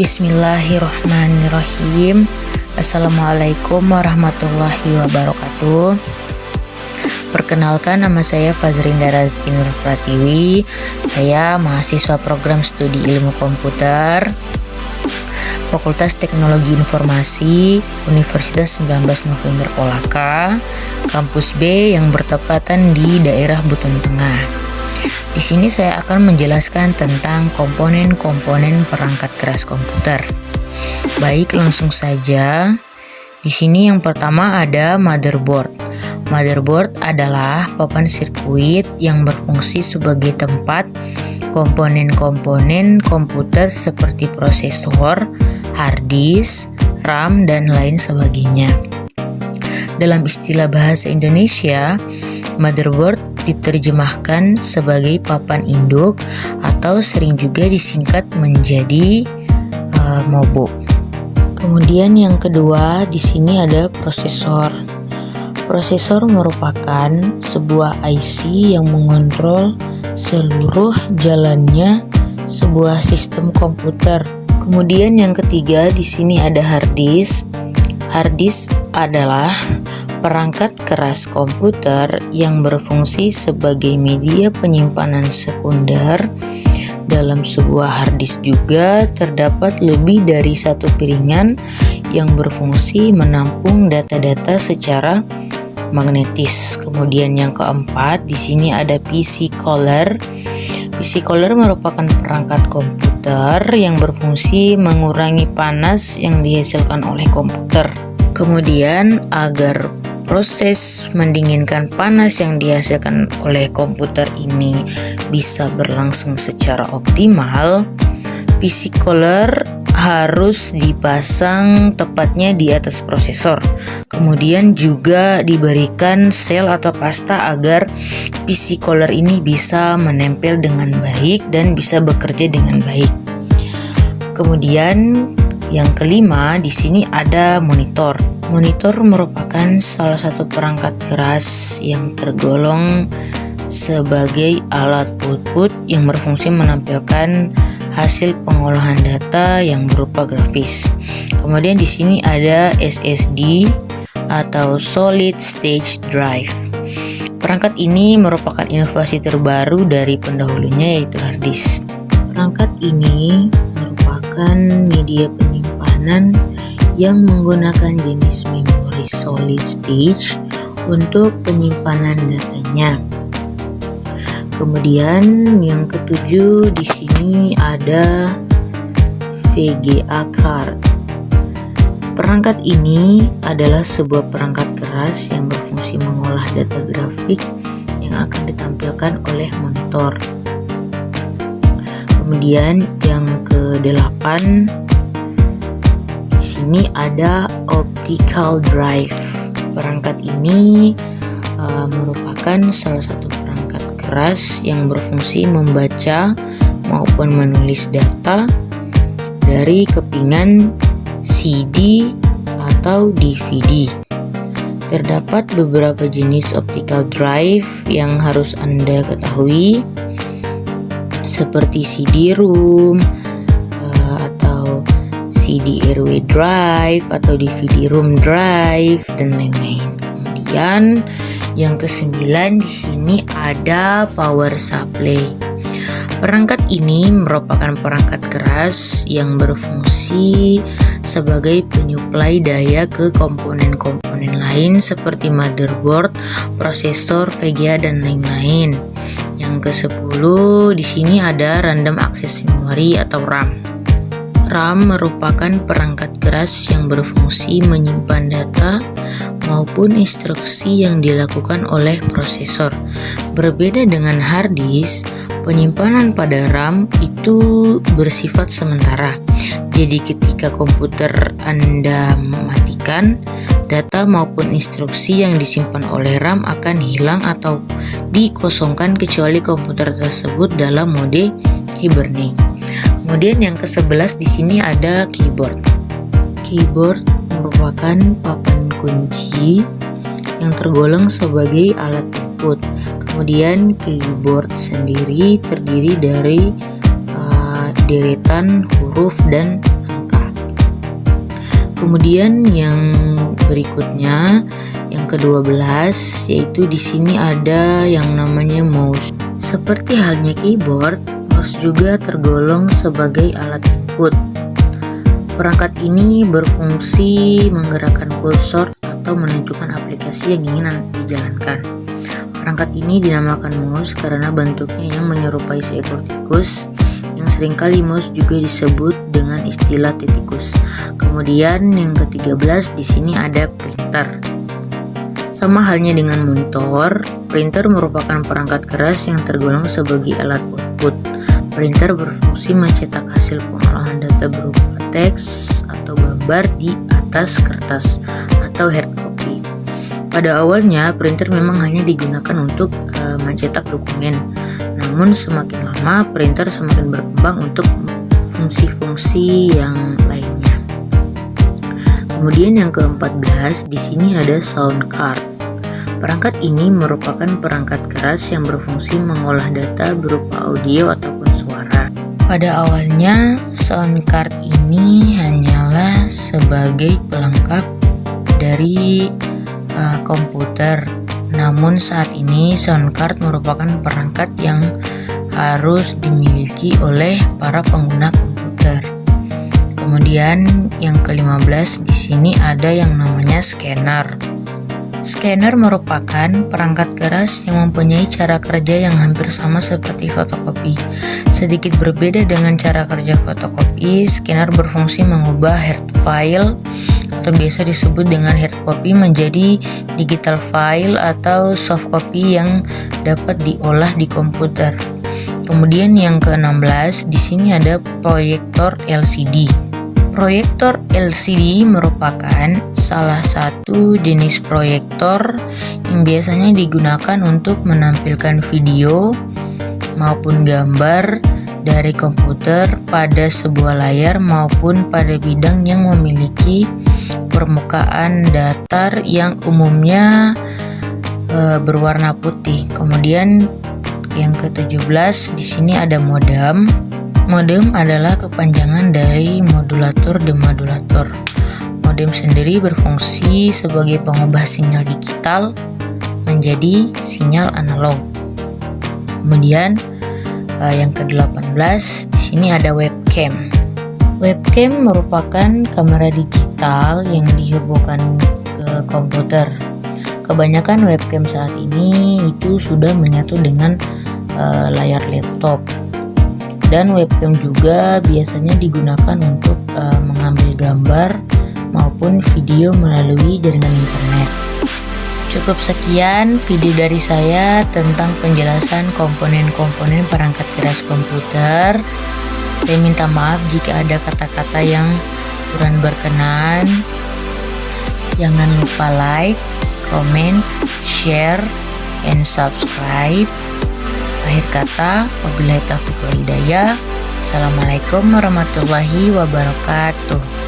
Bismillahirrahmanirrahim. Assalamualaikum warahmatullahi wabarakatuh. Perkenalkan, nama saya Fazrinda Razki Nur Pratiwi. Saya mahasiswa program studi ilmu komputer Fakultas Teknologi Informasi Universitas 19 November Kolaka, kampus B yang bertepatan di daerah Buton Tengah. Di sini saya akan menjelaskan tentang komponen-komponen perangkat keras komputer. Baik, langsung saja. Di sini yang pertama ada motherboard. Motherboard adalah papan sirkuit yang berfungsi sebagai tempat komponen-komponen komputer seperti prosesor, hard disk, RAM, dan lain sebagainya. Dalam istilah bahasa Indonesia, motherboard diterjemahkan sebagai papan induk atau sering juga disingkat menjadi MOBO. Kemudian yang kedua di sini ada prosesor. Prosesor merupakan sebuah IC yang mengontrol seluruh jalannya sebuah sistem komputer. Kemudian yang ketiga di sini ada hard disk. Hard disk adalah perangkat keras komputer yang berfungsi sebagai media penyimpanan sekunder. Dalam sebuah hard disk juga terdapat lebih dari satu piringan yang berfungsi menampung data-data secara magnetis. Kemudian yang keempat di sini ada PC Cooler. PC Cooler merupakan perangkat komputer yang berfungsi mengurangi panas yang dihasilkan oleh komputer. Kemudian agar proses mendinginkan panas yang dihasilkan oleh komputer ini bisa berlangsung secara optimal, PC Cooler harus dipasang tepatnya di atas prosesor. Kemudian juga diberikan sel atau pasta agar PC Cooler ini bisa menempel dengan baik dan bisa bekerja dengan baik. Kemudian yang kelima di sini ada monitor. Monitor merupakan salah satu perangkat keras yang tergolong sebagai alat output yang berfungsi menampilkan hasil pengolahan data yang berupa grafis. Kemudian di sini ada SSD atau Solid State Drive. Perangkat ini merupakan inovasi terbaru dari pendahulunya yaitu hard disk. Perangkat ini merupakan media penyimpanan yang menggunakan jenis memori solid state untuk penyimpanan datanya. Kemudian yang ketujuh di sini ada VGA card. Perangkat ini adalah sebuah perangkat keras yang berfungsi mengolah data grafik yang akan ditampilkan oleh monitor. Kemudian yang ke-8 di sini ada optical drive. Perangkat ini merupakan salah satu perangkat keras yang berfungsi membaca maupun menulis data dari kepingan CD atau DVD. Terdapat beberapa jenis optical drive yang harus Anda ketahui seperti CD-ROM atau CD-RW drive atau DVD-ROM drive dan lain-lain. Kemudian yang ke-9 di sini ada power supply. Perangkat ini merupakan perangkat keras yang berfungsi sebagai penyuplai daya ke komponen-komponen lain seperti motherboard, prosesor, VGA dan lain-lain. Yang ke-10 di sini ada random access memory atau RAM. RAM merupakan perangkat keras yang berfungsi menyimpan data maupun instruksi yang dilakukan oleh prosesor. Berbeda dengan hard disk, penyimpanan pada RAM itu bersifat sementara. Jadi ketika komputer Anda mematikan, data maupun instruksi yang disimpan oleh RAM akan hilang atau dikosongkan kecuali komputer tersebut dalam mode hibernate. Kemudian yang ke-11 di sini ada keyboard. Keyboard merupakan papan kunci yang tergolong sebagai alat input. Kemudian keyboard sendiri terdiri dari deretan huruf dan Kemudian yang berikutnya, yang ke-12, yaitu di sini ada yang namanya mouse. Seperti halnya keyboard, mouse juga tergolong sebagai alat input. Perangkat ini berfungsi menggerakkan kursor atau menunjukkan aplikasi yang ingin dijalankan. Perangkat ini dinamakan mouse karena bentuknya yang menyerupai seekor tikus, yang seringkali mouse juga disebut dengan istilah titikus. Kemudian yang ke-13 di sini ada printer. Sama halnya dengan monitor, printer merupakan perangkat keras yang tergolong sebagai alat output. Printer berfungsi mencetak hasil pengolahan data berupa teks atau gambar di atas kertas atau hard copy. Pada awalnya, printer memang hanya digunakan untuk mencetak dokumen. Namun semakin lama, printer semakin berkembang untuk fungsi-fungsi yang lainnya. Kemudian yang ke-14, di sini ada sound card. Perangkat ini merupakan perangkat keras yang berfungsi mengolah data berupa audio ataupun suara. Pada awalnya, sound card ini hanyalah sebagai pelengkap dari komputer. Namun saat ini sound card merupakan perangkat yang harus dimiliki oleh para pengguna komputer. Kemudian yang ke-15 di sini ada yang namanya scanner. Scanner merupakan perangkat keras yang mempunyai cara kerja yang hampir sama seperti fotokopi. Sedikit berbeda dengan cara kerja fotokopi, scanner berfungsi mengubah hard file atau biasa disebut dengan hard copy menjadi digital file atau soft copy yang dapat diolah di komputer. Kemudian yang ke-16 di sini ada proyektor LCD. Proyektor LCD merupakan salah satu jenis proyektor yang biasanya digunakan untuk menampilkan video maupun gambar dari komputer pada sebuah layar maupun pada bidang yang memiliki permukaan datar yang umumnya berwarna putih. Kemudian yang ke-17 di sini ada modem. Modem adalah kepanjangan dari modulator demodulator. Modem sendiri berfungsi sebagai pengubah sinyal digital menjadi sinyal analog. Kemudian yang ke-18 di sini ada webcam. Webcam merupakan kamera digital yang dihubungkan ke komputer. Kebanyakan webcam saat ini itu sudah menyatu dengan layar laptop. Dan webcam juga biasanya digunakan untuk mengambil gambar maupun video melalui jaringan internet. Cukup sekian video dari saya tentang penjelasan komponen-komponen perangkat keras komputer. Saya minta maaf jika ada kata-kata yang kurang berkenan. Jangan lupa like, comment, share, and subscribe. Akhir kata, wabillahi taufiq wal hidayah. Assalamualaikum warahmatullahi wabarakatuh.